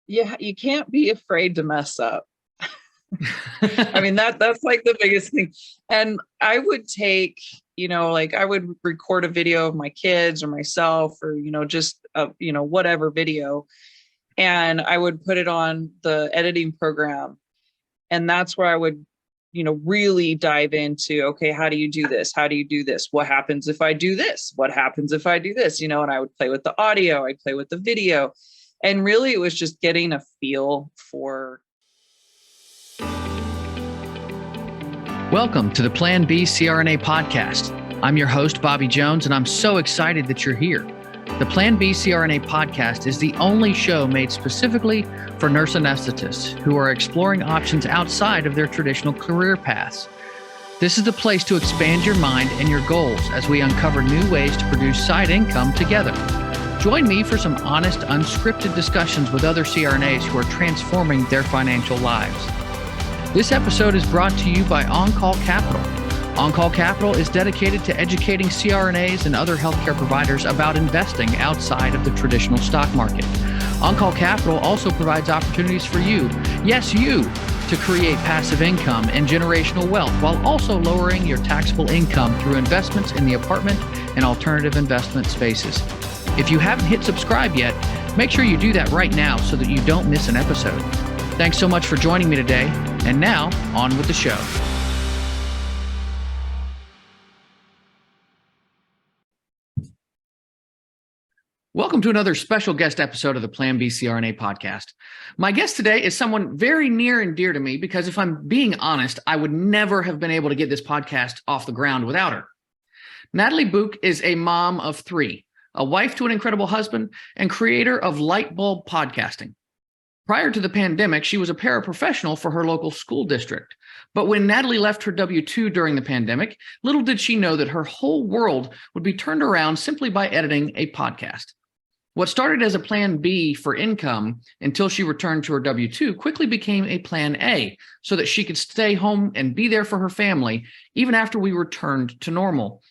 you can't be afraid to mess up. I mean, that's like the biggest thing. And I would take, like I would record a video of my kids or myself or, just, whatever video. And I would put it on the editing program. And that's where I would, really dive into, okay, how do you do this? How do you do this? What happens if I do this? What happens if I do this? And I would play with the audio, I'd play with the video. And really it was just getting a feel for. Welcome to the Plan B CRNA podcast. I'm your host, Bobby Jones, and I'm so excited that you're here. The Plan B CRNA podcast is the only show made specifically for nurse anesthetists who are exploring options outside of their traditional career paths. This is the place to expand your mind and your goals as we uncover new ways to produce side income together. Join me for some honest, unscripted discussions with other CRNAs who are transforming their financial lives. This episode is brought to you by On-Call Capital. On-Call Capital is dedicated to educating CRNAs and other healthcare providers about investing outside of the traditional stock market. On-Call Capital also provides opportunities for you, yes, you, to create passive income and generational wealth while also lowering your taxable income through investments in the apartment and alternative investment spaces. If you haven't hit subscribe yet, make sure you do that right now so that you don't miss an episode. Thanks so much for joining me today. And now, on with the show. Welcome to another special guest episode of the Plan B CRNA podcast. My guest today is someone very near and dear to me because if I'm being honest, I would never have been able to get this podcast off the ground without her. Natalie Bouck is a mom of three, a wife to an incredible husband, and creator of LightbulbPodcasting. Prior to the pandemic, she was a paraprofessional for her local school district. But when Natalie left her W-2 during the pandemic, little did she know that her whole world would be turned around simply by editing a podcast. What started as a plan B for income until she returned to her W-2 quickly became a plan A so that she could stay home and be there for her family even after we returned to normal.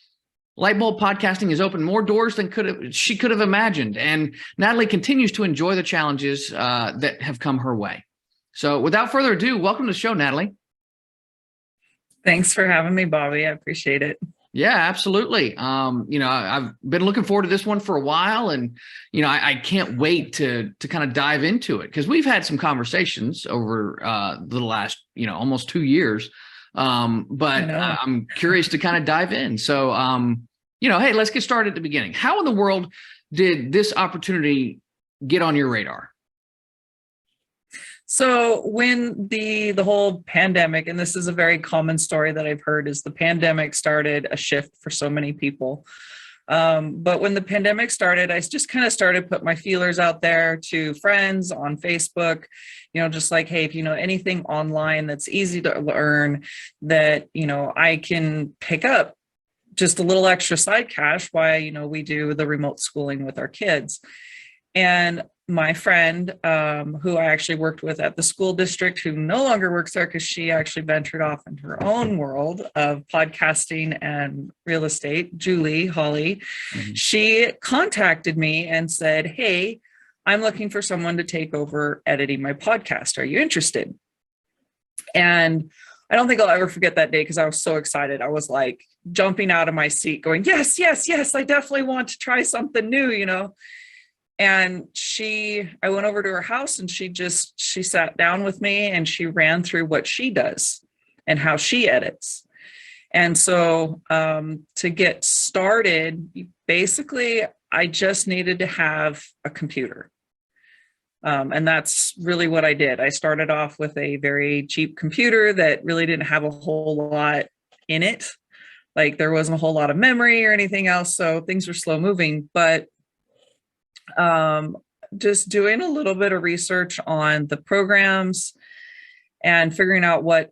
Lightbulb podcasting has opened more doors than she could have imagined, and Natalie continues to enjoy the challenges that have come her way. So without further ado, welcome to the show, Natalie. Thanks for having me, Bobby. I appreciate it. Yeah, absolutely. I've been looking forward to this one for a while, and I can't wait to kind of dive into it because we've had some conversations over the last almost 2 years. But I'm curious to kind of dive in. So, hey, let's get started at the beginning. How in the world did this opportunity get on your radar? So when the whole pandemic, and this is a very common story that I've heard, is the pandemic started a shift for so many people. But when the pandemic started, I just kind of started put my feelers out there to friends on Facebook, just like, hey, if you know anything online that's easy to learn that, I can pick up just a little extra side cash while, we do the remote schooling with our kids. And my friend, who I actually worked with at the school district, who no longer works there because she actually ventured off into her own world of podcasting and real estate, Julie Holly, she contacted me and said, hey, I'm looking for someone to take over editing my podcast. Are you interested? And I don't think I'll ever forget that day because I was so excited. I was like jumping out of my seat going, yes, yes, yes, I definitely want to try something new, And I went over to her house and she sat down with me and she ran through what she does and how she edits. And so to get started, basically, I just needed to have a computer. And that's really what I did. I started off with a very cheap computer that really didn't have a whole lot in it. Like there wasn't a whole lot of memory or anything else. So things were slow moving, but just doing a little bit of research on the programs and figuring out what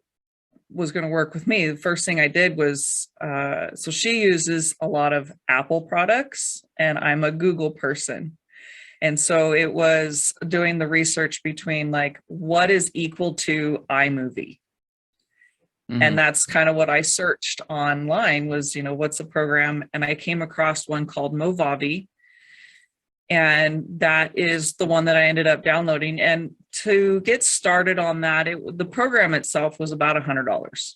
was going to work with me. The first thing I did was, so she uses a lot of Apple products and I'm a Google person. And so it was doing the research between like, what is equal to iMovie? And that's kind of what I searched online was, what's a program? And I came across one called Movavi. And that is the one that I ended up downloading. And to get started on that, the program itself was about $100.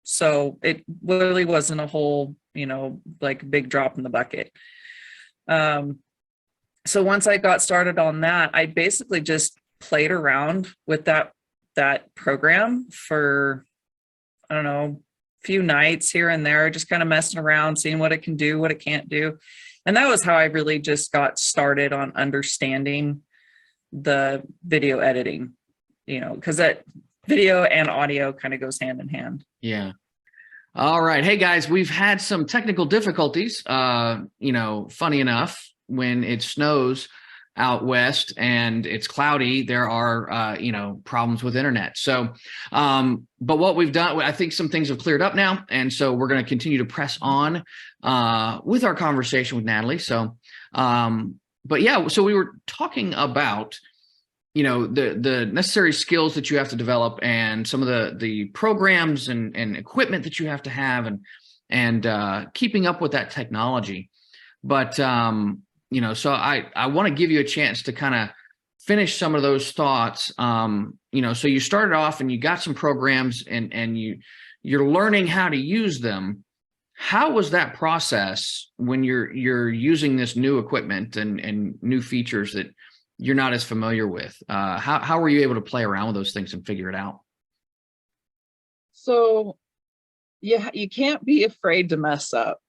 So it really wasn't a whole, like big drop in the bucket. So once I got started on that, I basically just played around with that program for, I don't know, a few nights here and there, just kind of messing around, seeing what it can do, what it can't do. And that was how I really just got started on understanding the video editing, because that video and audio kind of goes hand in hand. Yeah. All right. Hey guys, we've had some technical difficulties. Funny enough, when it snows out west and it's cloudy, there are, problems with internet. So, but what we've done, I think some things have cleared up now. And so we're going to continue to press on with our conversation with Natalie. So, but yeah, so we were talking about, the necessary skills that you have to develop and some of the programs and equipment that you have to have and keeping up with that technology. But, so I want to give you a chance to kind of finish some of those thoughts. So you started off and you got some programs and you're learning how to use them. How was that process when you're using this new equipment and new features that you're not as familiar with? How were you able to play around with those things and figure it out? So yeah, you can't be afraid to mess up.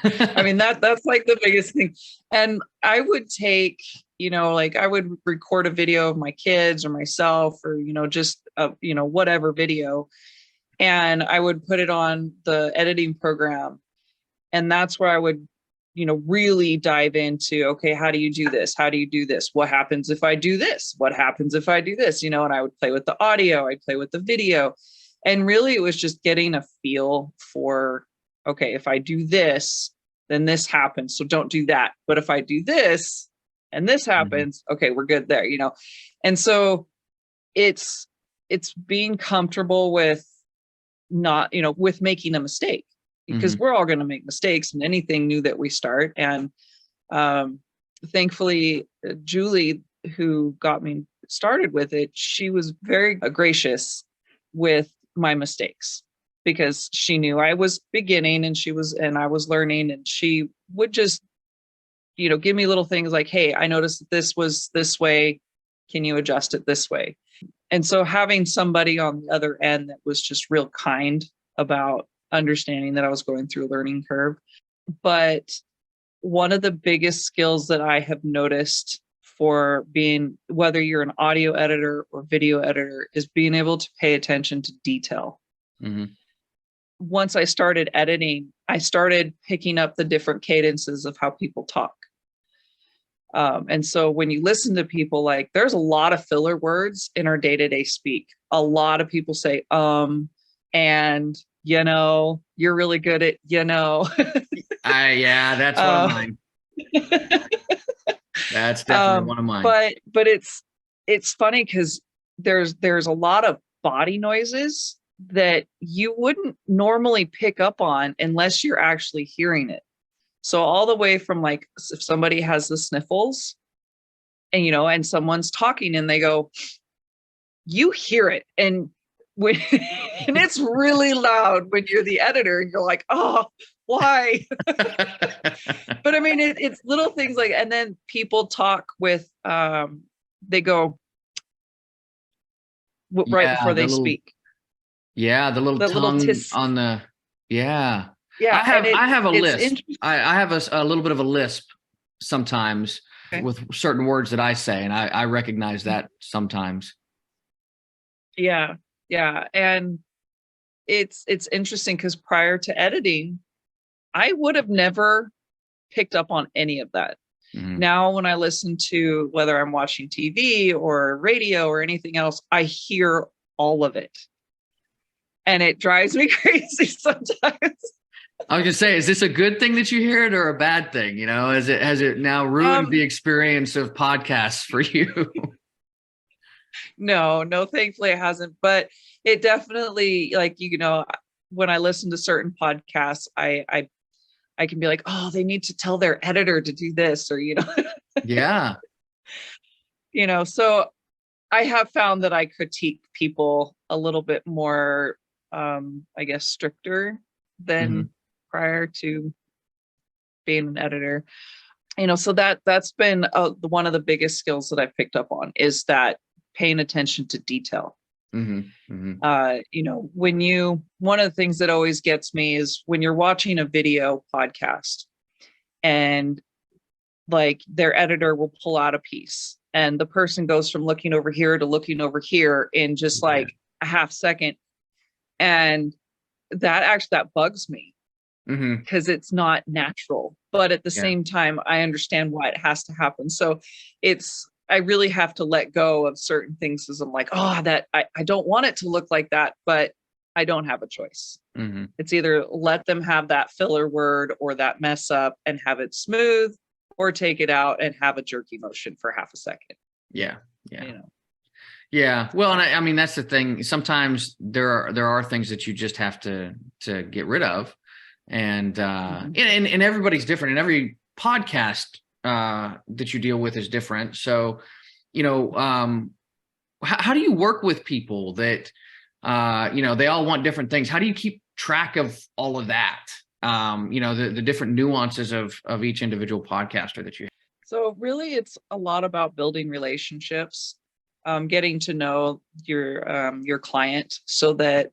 I mean, that's like the biggest thing. And I would take, I would record a video of my kids or myself or, just, whatever video. And I would put it on the editing program. And that's where I would, really dive into, okay, how do you do this? How do you do this? What happens if I do this? What happens if I do this? And I would play with the audio, I'd play with the video. And really it was just getting a feel for, okay, if I do this, then this happens. So don't do that. But if I do this and this happens, okay, we're good there, And so it's being comfortable with not, with making a mistake, because we're all going to make mistakes in anything new that we start. And thankfully, Julie, who got me started with it, she was very gracious with my mistakes, because she knew I was beginning and I was learning, and she would just, give me little things like, hey, I noticed that this was this way. Can you adjust it this way? And so having somebody on the other end that was just real kind about understanding that I was going through a learning curve. But one of the biggest skills that I have noticed for being, whether you're an audio editor or video editor, is being able to pay attention to detail. Once I started editing, I started picking up the different cadences of how people talk. And so when you listen to people, like, there's a lot of filler words in our day-to-day speak. A lot of people say, and, you're really good at, yeah, that's one of mine. That's definitely one of mine. But it's funny because there's a lot of body noises that you wouldn't normally pick up on unless you're actually hearing it. So all the way from, like, if somebody has the sniffles and, and someone's talking and they go, you hear it. And when, and it's really loud when you're the editor and you're like, oh, why? But I mean, it's little things like, and then people talk with, they go right before they speak. Yeah. The little tongue on the, yeah. Yeah. I have a lisp. I have a little bit of a lisp sometimes with certain words that I say, and I recognize that sometimes. Yeah. Yeah. And it's interesting because prior to editing, I would have never picked up on any of that. Now, when I listen to, whether I'm watching TV or radio or anything else, I hear all of it. And it drives me crazy sometimes. I was gonna say, is this a good thing that you hear it or a bad thing? Has it now ruined the experience of podcasts for you? No, thankfully it hasn't. But it definitely, like, when I listen to certain podcasts, I I can be like, oh, they need to tell their editor to do this, or, Yeah. So I have found that I critique people a little bit more, I guess, stricter than prior to being an editor. So that's been one of the biggest skills that I've picked up on, is that paying attention to detail. One of the things that always gets me is when you're watching a video podcast and like their editor will pull out a piece and the person goes from looking over here to looking over here in just like a half second. And that bugs me because it's not natural, but at the same time, I understand why it has to happen. So I really have to let go of certain things, as I'm like, I don't want it to look like that, but I don't have a choice. It's either let them have that filler word or that mess up and have it smooth, or take it out and have a jerky motion for half a second. Yeah. Yeah. Well, and I mean, that's the thing. Sometimes there are things that you just have to get rid of. And everybody's different, and every podcast that you deal with is different. So, how do you work with people that, they all want different things? How do you keep track of all of that? The different nuances of each individual podcaster that you have. So really, it's a lot about building relationships, getting to know your client, so that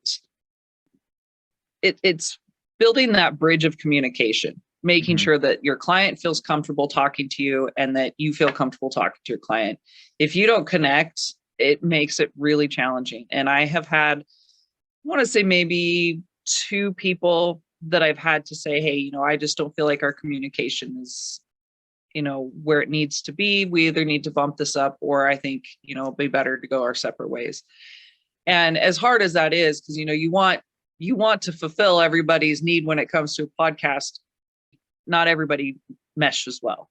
it's building that bridge of communication, making sure that your client feels comfortable talking to you and that you feel comfortable talking to your client. If you don't connect, it makes it really challenging. And I have had, I want to say maybe 2 people that I've had to say, hey, I just don't feel like our communication is, where it needs to be. We either need to bump this up, or I think, it'd be better to go our separate ways. And as hard as that is, because, you want to fulfill everybody's need when it comes to a podcast. Not everybody meshes well,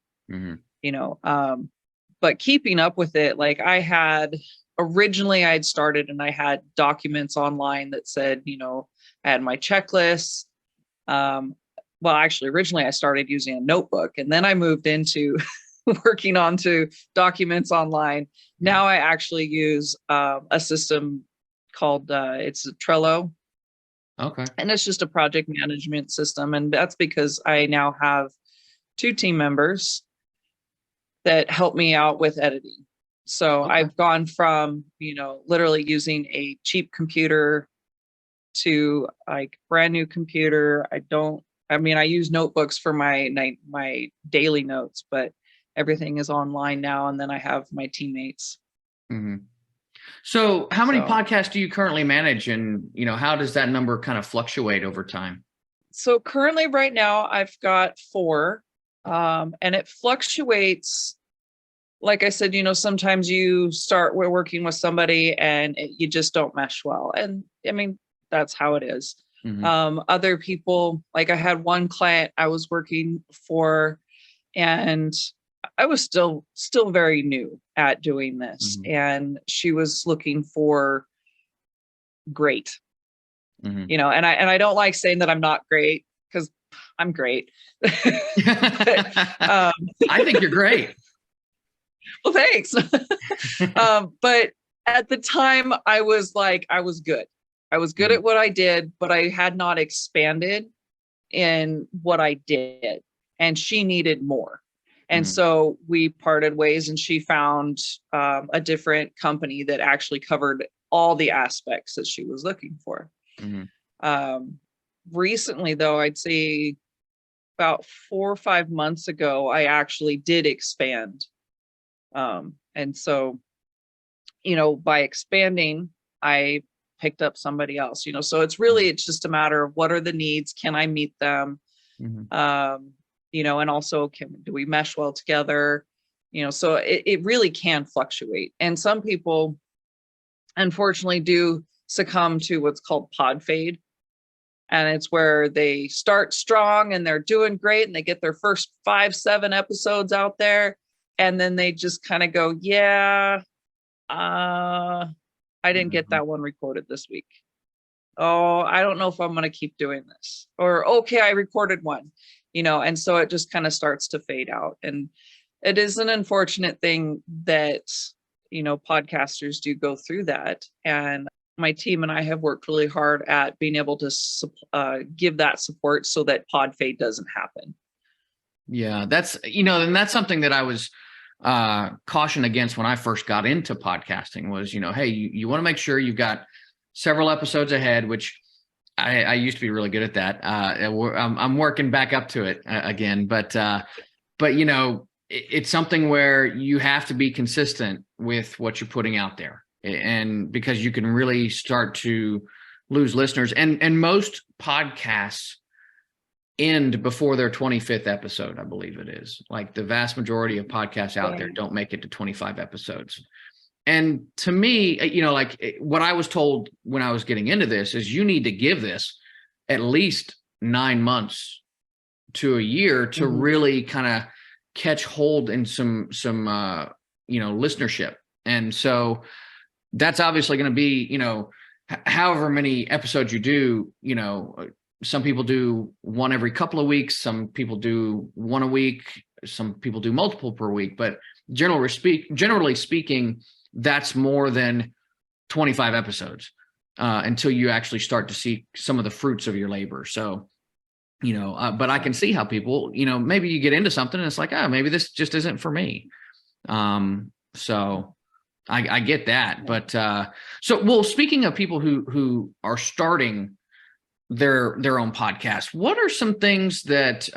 but keeping up with it, like originally I'd started and I had documents online that said, I had my checklists. Actually, originally I started using a notebook, and then I moved into working onto documents online. Now I actually use a system called it's Trello. Okay. And it's just a project management system. And that's because I now have 2 team members that help me out with editing. So I've gone from, literally using a cheap computer to like brand new computer. I use notebooks for my daily notes, but everything is online now. And then I have my teammates. So how many podcasts do you currently manage, and, how does that number kind of fluctuate over time? So currently right now I've got 4, and it fluctuates. Like I said, sometimes you start working with somebody and you just don't mesh well. And I mean, that's how it is. Other people, like I had one client I was working for, and I was still very new at doing this. And she was looking for great, and I don't like saying that I'm not great, because I'm great. But, I think you're great. Well, thanks. But at the time I was good. I was good at what I did, but I had not expanded in what I did, and she needed more. And so we parted ways, and she found a different company that actually covered all the aspects that she was looking for. Recently, though, I'd say about 4 or 5 months ago, I actually did expand. And so, by expanding, I picked up somebody else, so it's just a matter of what are the needs? Can I meet them? And also do we mesh well together? So it really can fluctuate. And some people unfortunately do succumb to what's called pod fade. And it's where they start strong and they're doing great and they get their first 5-7 episodes out there. And then they just kind of go, I didn't get that one recorded this week. Oh, I don't know if I'm going to keep doing this. Or, okay, I recorded one. and so it just kind of starts to fade out. And it is an unfortunate thing that, podcasters do go through that. And my team and I have worked really hard at being able to give that support so that pod fade doesn't happen. Yeah, that's, and that's something that I was cautioned against when I first got into podcasting was, hey, you want to make sure you've got several episodes ahead, which I used to be really good at that. I'm working back up to it again, but it's something where you have to be consistent with what you're putting out there, and because you can really start to lose listeners, and most podcasts end before their 25th episode, I believe it is. Like the vast majority of podcasts out there don't make it to 25 episodes. And to me, like what I was told when I was getting into this is you need to give this at least 9 months to a year to really kind of catch hold in some listenership. And so that's obviously going to be, however many episodes you do, some people do one every couple of weeks, some people do one a week, some people do multiple per week, but generally speaking, that's more than 25 episodes until you actually start to see some of the fruits of your labor. So, but I can see how people, maybe you get into something and it's like, maybe this just isn't for me. So I get that. But speaking of people who are starting their own podcast, what are some things that,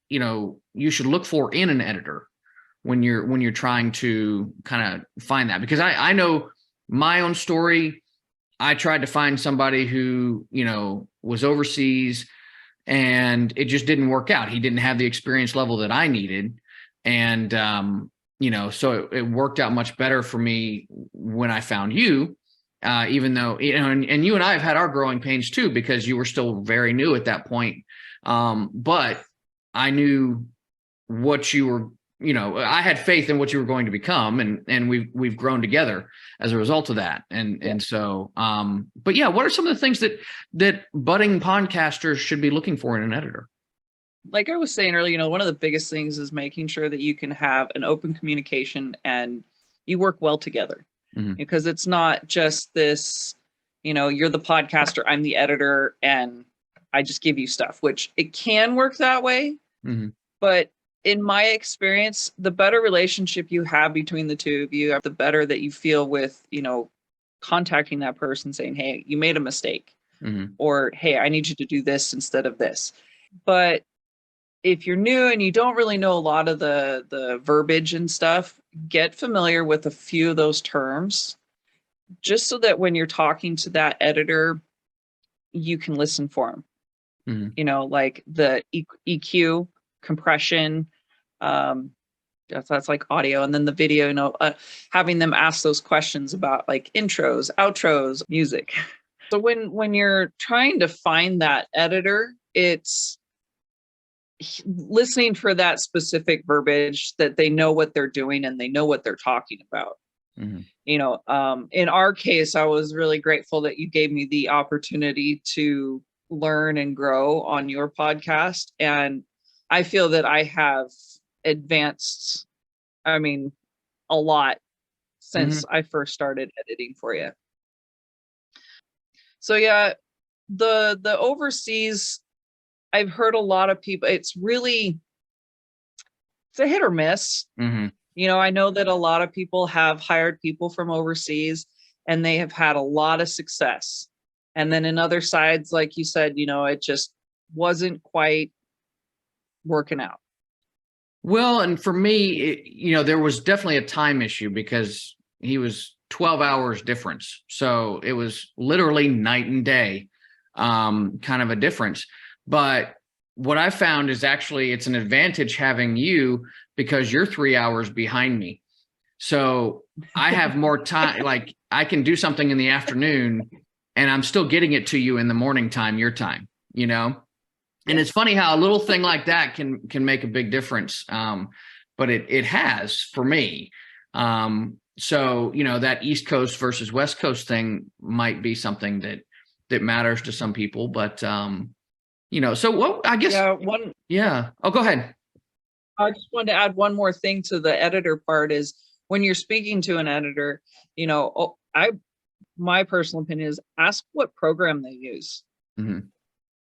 you should look for in an editor when you're trying to kind of find that? Because I know my own story. I tried to find somebody who, was overseas and it just didn't work out. He didn't have the experience level that I needed. And, so it worked out much better for me when I found you, even though, and you and I have had our growing pains too, because you were still very new at that point. But I knew what you were, I had faith in what you were going to become, and we've grown together as a result of that. And so, but yeah, what are some of the things that budding podcasters should be looking for in an editor? Like I was saying earlier, one of the biggest things is making sure that you can have an open communication and you work well together, because it's not just this, you're the podcaster, I'm the editor, and I just give you stuff, which it can work that way. But in my experience, the better relationship you have between the two of you, the better that you feel with, contacting that person saying, hey, you made a mistake, or, hey, I need you to do this instead of this. But if you're new and you don't really know a lot of the verbiage and stuff, get familiar with a few of those terms, just so that when you're talking to that editor, you can listen for them. Like the EQ, compression, that's like audio, and then the video, having them ask those questions about like intros, outros, music. So when you're trying to find that editor, it's listening for that specific verbiage, that they know what they're doing and they know what they're talking about. In our case, I was really grateful that you gave me the opportunity to learn and grow on your podcast. And I feel that I have advanced, a lot since I first started editing for you. So yeah, the overseas, I've heard a lot of people, it's a hit or miss. I know that a lot of people have hired people from overseas and they have had a lot of success. And then in other sides, like you said, it just wasn't quite working out. Well, and for me, there was definitely a time issue because he was 12 hours difference. So it was literally night and day, kind of a difference. But what I found is actually it's an advantage having you because you're 3 hours behind me. So I have more time, like I can do something in the afternoon and I'm still getting it to you in the morning time, your time, And it's funny how a little thing like that can make a big difference. But it has for me. So, that East Coast versus West Coast thing might be something that matters to some people, but So what, I guess, Yeah, one yeah. Oh, go ahead. I just wanted to add one more thing to the editor part is when you're speaking to an editor, my personal opinion is ask what program they use. Mm-hmm.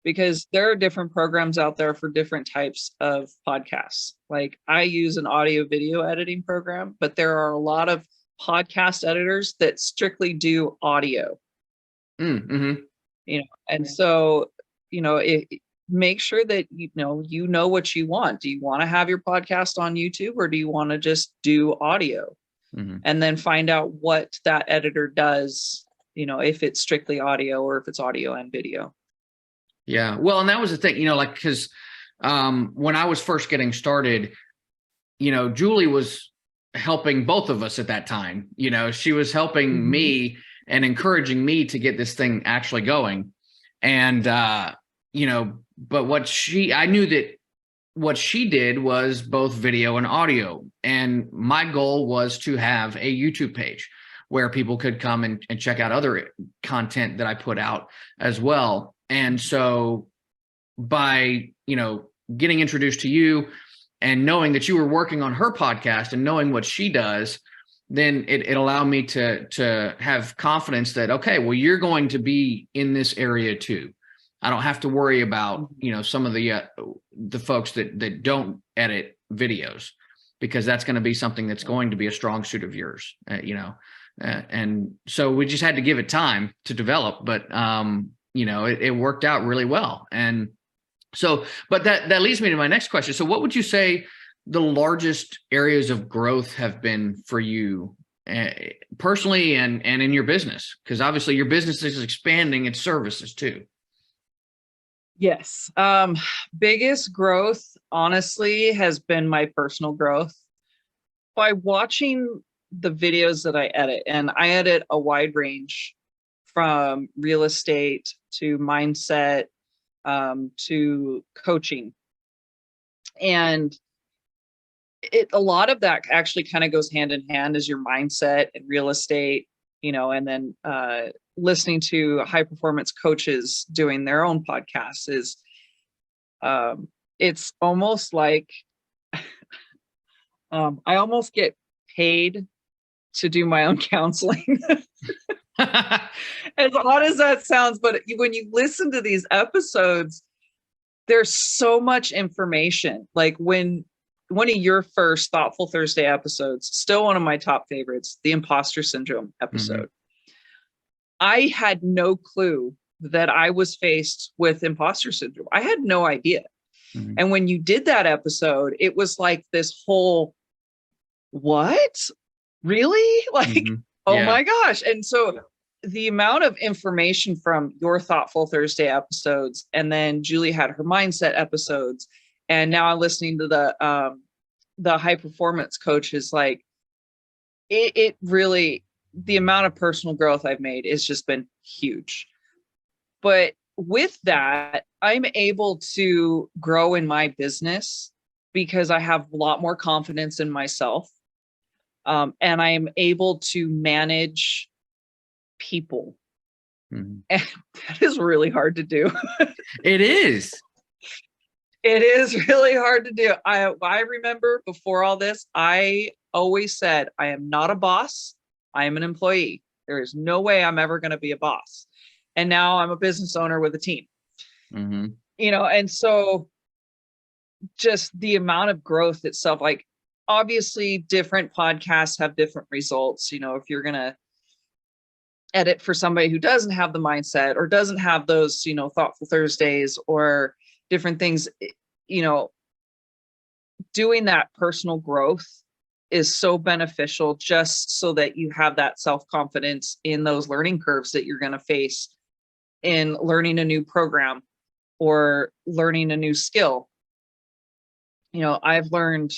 Because there are different programs out there for different types of podcasts. Like I use an audio video editing program, but there are a lot of podcast editors that strictly do audio. Mm-hmm. And so, make sure that you know what you want. Do you want to have your podcast on YouTube or do you want to just do audio? Mm-hmm. And then find out what that editor does, if it's strictly audio or if it's audio and video. Yeah. Well, and that was the thing, because when I was first getting started, Julie was helping both of us at that time. She was helping me and encouraging me to get this thing actually going. And, but I knew that what she did was both video and audio. And my goal was to have a YouTube page where people could come and check out other content that I put out as well. And so by, getting introduced to you and knowing that you were working on her podcast and knowing what she does, then it allowed me to have confidence that, okay, well, you're going to be in this area too. I don't have to worry about, some of the folks that don't edit videos, because that's going to be something that's going to be a strong suit of yours, and so we just had to give it time to develop, but it worked out really well. And so, but that leads me to my next question. So what would you say the largest areas of growth have been for you personally and in your business? Because obviously your business is expanding its services too. Yes. Biggest growth, honestly, has been my personal growth. By watching the videos that I edit, and I edit a wide range from real estate to mindset to coaching. And a lot of that actually kind of goes hand in hand as your mindset and real estate, and then listening to high performance coaches doing their own podcasts is it's almost like I almost get paid to do my own counseling. As odd as that sounds, but when you listen to these episodes, there's so much information. Like when one of your first Thoughtful Thursday episodes, still one of my top favorites, the imposter syndrome episode. I had no clue that I was faced with imposter syndrome. I had no idea. And when you did that episode, it was like this whole, what? Really? Like, oh my gosh. And so the amount of information from your Thoughtful Thursday episodes, and then Julie had her mindset episodes, and now I'm listening to the high performance coaches, like it really, the amount of personal growth I've made has just been huge. But with that, I'm able to grow in my business because I have a lot more confidence in myself. And I'm able to manage people. And that is really hard to do. It is. It is really hard to do. I remember before all this, I always said, I am not a boss. I am an employee. There is no way I'm ever going to be a boss. And now I'm a business owner with a team. And so just the amount of growth itself, like obviously different podcasts have different results. If you're going to edit for somebody who doesn't have the mindset or doesn't have those, Thoughtful Thursdays or different things, doing that personal growth is so beneficial just so that you have that self-confidence in those learning curves that you're going to face in learning a new program or learning a new skill. I've learned,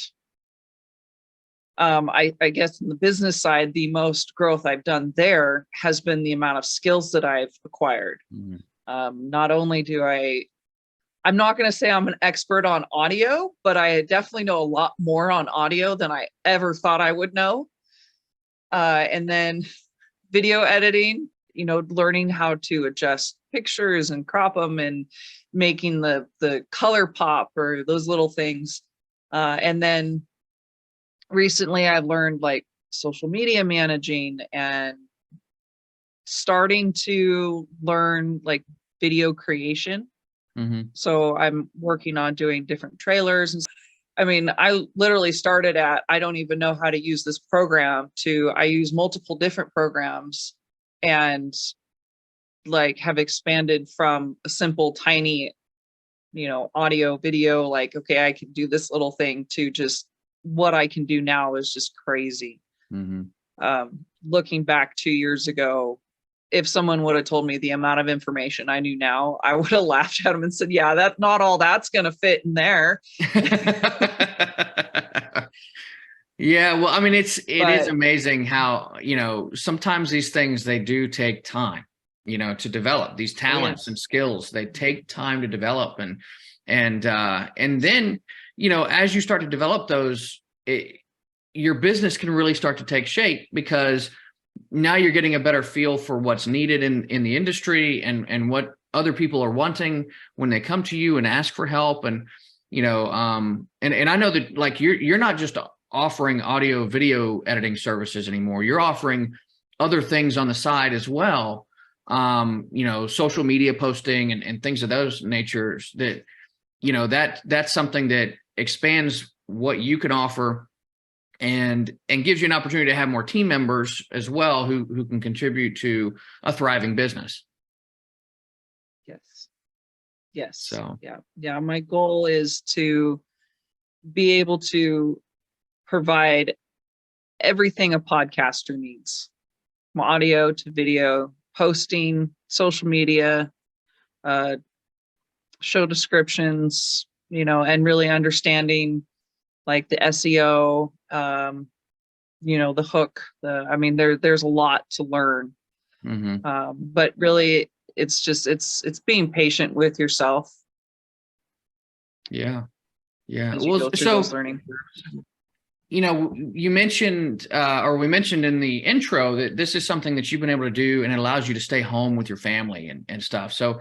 I guess in the business side, the most growth I've done there has been the amount of skills that I've acquired. Not only do I'm not going to say I'm an expert on audio, but I definitely know a lot more on audio than I ever thought I would know. And then video editing, learning how to adjust pictures and crop them and making the color pop or those little things. And then recently I learned like social media managing and starting to learn like video creation. So I'm working on doing different trailers. And I mean, I literally started at, I don't even know how to use this program, to I use multiple different programs and like have expanded from a simple, tiny, audio, video, like, okay, I can do this little thing, to just what I can do now is just crazy. Looking back 2 years ago, if someone would have told me the amount of information I knew now, I would have laughed at them and said, yeah, that not all that's going to fit in there. Yeah. Well, I mean, it is amazing how, sometimes these things, they do take time, to develop these talents and skills. They take time to develop, and then, as you start to develop those, your business can really start to take shape, because now you're getting a better feel for what's needed in the industry, and what other people are wanting when they come to you and ask for help. And, and I know that, like, you're not just offering audio video editing services anymore. You're offering other things on the side as well. Social media posting and things of those natures that, that's something that expands what you can offer, and gives you an opportunity to have more team members as well who can contribute to a thriving business. Yes. So yeah. My goal is to be able to provide everything a podcaster needs, from audio to video, posting, social media, show descriptions, and really understanding like the SEO, the hook, there's a lot to learn. But really it's just, it's being patient with yourself. Yeah. As you go through those learning curves. You mentioned, or we mentioned in the intro, that this is something that you've been able to do, and it allows you to stay home with your family and stuff. So,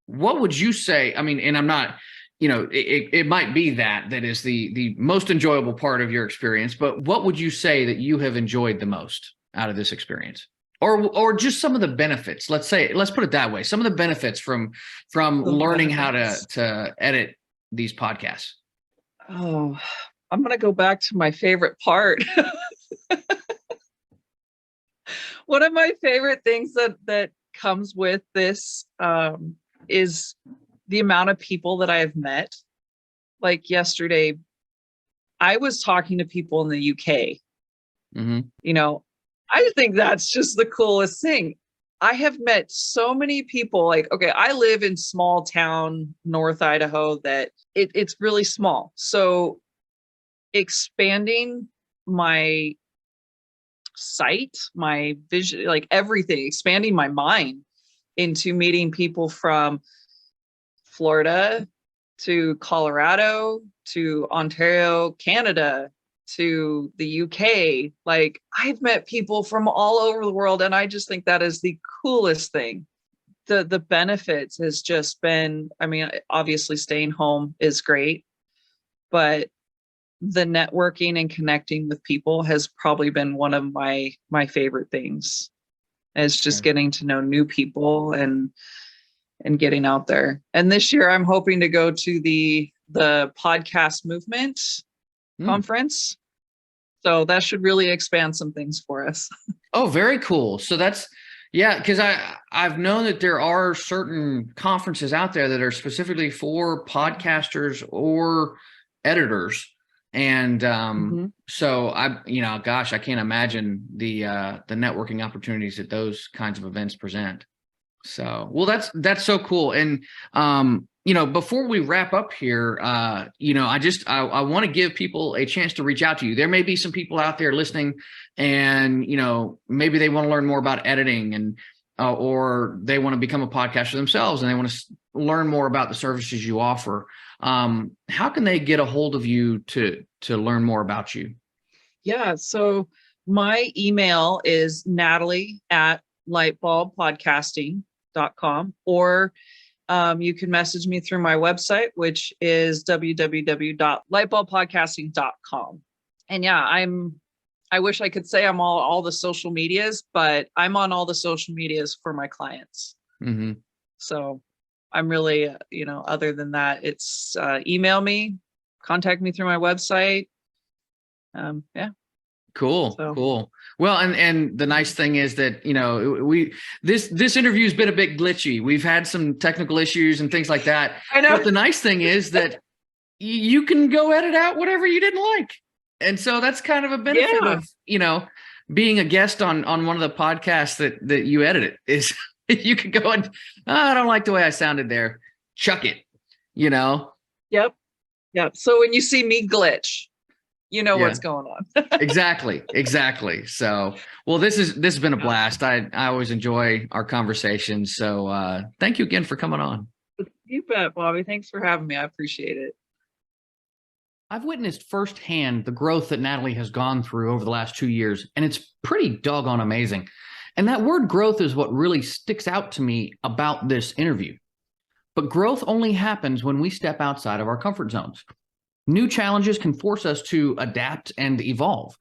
what would you say? I mean, and I'm not, it might be that is the most enjoyable part of your experience, but what would you say that you have enjoyed the most out of this experience, or just some of the benefits? Let's put it that way. Some of the benefits from learning how to edit these podcasts. Oh, I'm going to go back to my favorite part. One of my favorite things that comes with this is the amount of people that I have met. Like yesterday, I was talking to people in the UK. I think that's just the coolest thing. I have met so many people. Like, okay, I live in small town, North Idaho, that it's really small. So expanding my sight, my vision, like everything, expanding my mind into meeting people from Florida to Colorado to Ontario, Canada, to the UK. Like, I've met people from all over the world, and I just think that is the coolest thing. The benefits has just been, obviously staying home is great, but the networking and connecting with people has probably been one of my favorite things. Is just getting to know new people and getting out there. And this year I'm hoping to go to the podcast movement conference. So that should really expand some things for us. Oh, very cool. So that's, because I've known that there are certain conferences out there that are specifically for podcasters or editors. And so I can't imagine the networking opportunities that those kinds of events present. So, well, that's so cool. And, before we wrap up here, I want to give people a chance to reach out to you. There may be some people out there listening, and, maybe they want to learn more about editing, and, or they want to become a podcaster themselves, and they want to learn more about the services you offer. How can they get a hold of you to learn more about you? Yeah. So my email is Natalie at LightbulbPodcasting.com, or you can message me through my website, which is www.lightbulbpodcasting.com. And yeah, I wish I could say I'm all the social medias, but I'm on all the social medias for my clients. Mm-hmm. So I'm really, other than that, it's email me, contact me through my website. Yeah. Cool. Well, and the nice thing is that, this interview's been a bit glitchy. We've had some technical issues and things like that. I know. But the nice thing is that you can go edit out whatever you didn't like. And so that's kind of a benefit of, being a guest on one of the podcasts that you edited is you can go and, I don't like the way I sounded there. Chuck it, Yep. So when you see me glitch, what's going on. Exactly. So, well, this has been a blast. I always enjoy our conversations. So thank you again for coming on. You bet, Bobby. Thanks for having me. I appreciate it. I've witnessed firsthand the growth that Natalie has gone through over the last 2 years, and it's pretty doggone amazing. And that word growth is what really sticks out to me about this interview. But growth only happens when we step outside of our comfort zones. New challenges can force us to adapt and evolve.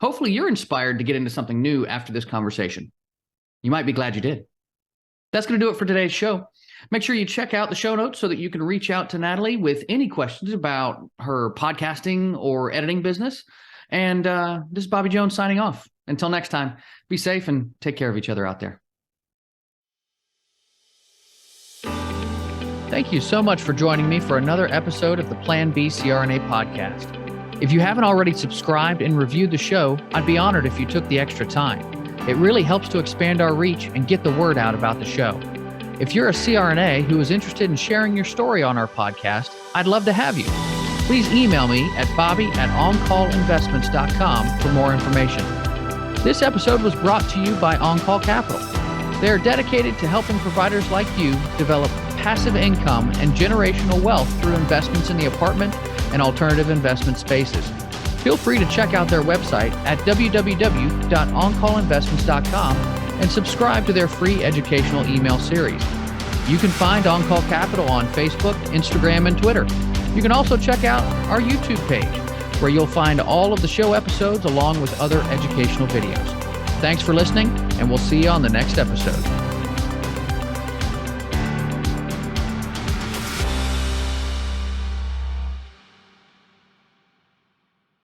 Hopefully you're inspired to get into something new after this conversation. You might be glad you did. That's going to do it for today's show. Make sure you check out the show notes so that you can reach out to Natalie with any questions about her podcasting or editing business. And this is Bobby Jones signing off. Until next time, be safe and take care of each other out there. Thank you so much for joining me for another episode of the Plan B CRNA podcast. If you haven't already subscribed and reviewed the show, I'd be honored if you took the extra time. It really helps to expand our reach and get the word out about the show. If you're a CRNA who is interested in sharing your story on our podcast, I'd love to have you. Please email me at bobby@oncallinvestments.com for more information. This episode was brought to you by On-Call Capital. They are dedicated to helping providers like you develop passive income and generational wealth through investments in the apartment and alternative investment spaces. Feel free to check out their website at www.oncallinvestments.com and subscribe to their free educational email series. You can find On-Call Capital on Facebook, Instagram, and Twitter. You can also check out our YouTube page, where you'll find all of the show episodes along with other educational videos. Thanks for listening, and we'll see you on the next episode.